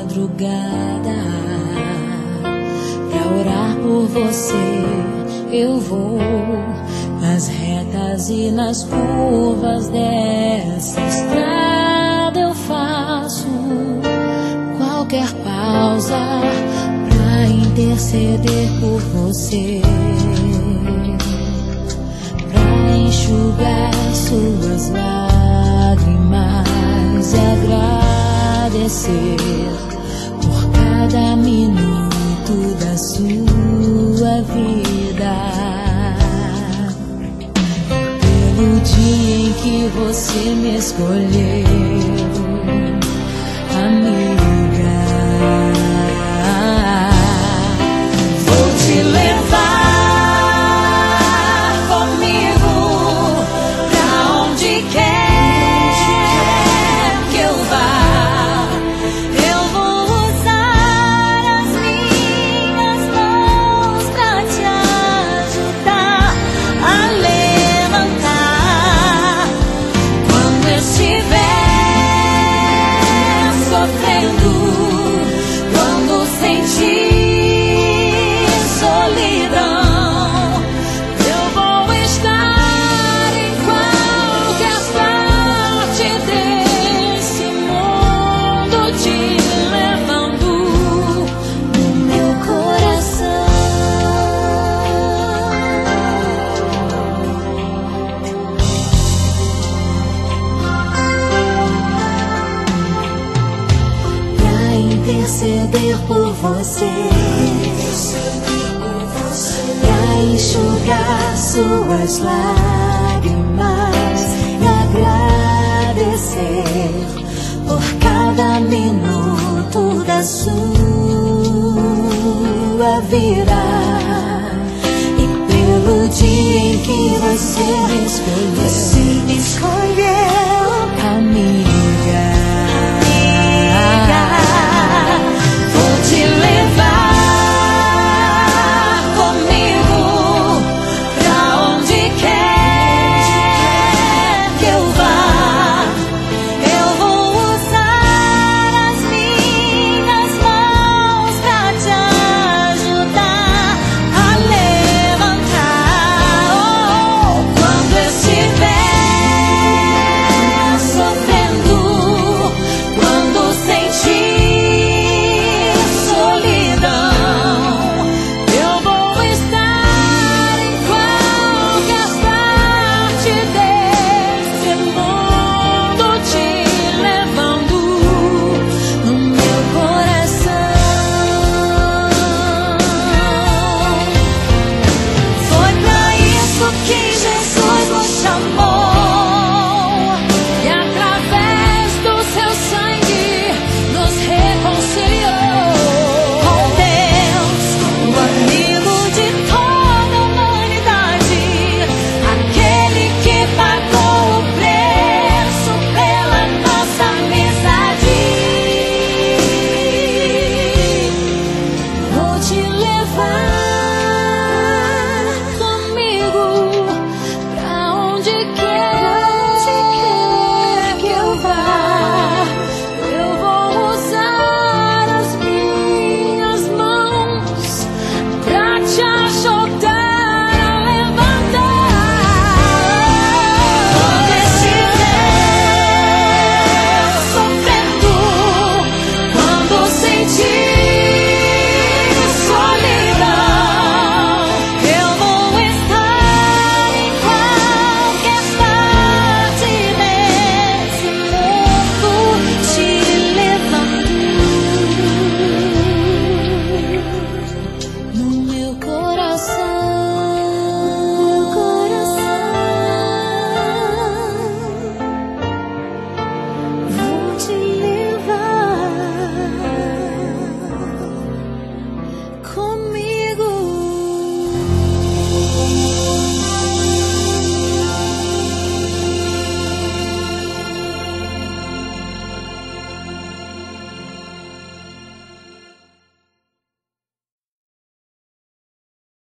madrugada pra orar por você. Eu vou nas retas e nas curvas dessa estrada. Eu faço qualquer pausa pra interceder por você, pra enxugar suas lágrimas e agradecer por cada minuto da sua vida, pelo dia em que você me escolheu, amiga. Vou te levar comigo pra onde quer que eu vá. Eu vou usar as minhas mãos pra te ajudar a levantar quando estiver sofrendo, quando sentir solidão. Eu vou estar em qualquer parte desse mundo, te levando no meu coração. Pra interceder por você, pra enxugar suas lágrimas e agradecer por cada minuto da sua vida, e pelo dia em que você me escolheu, amiga.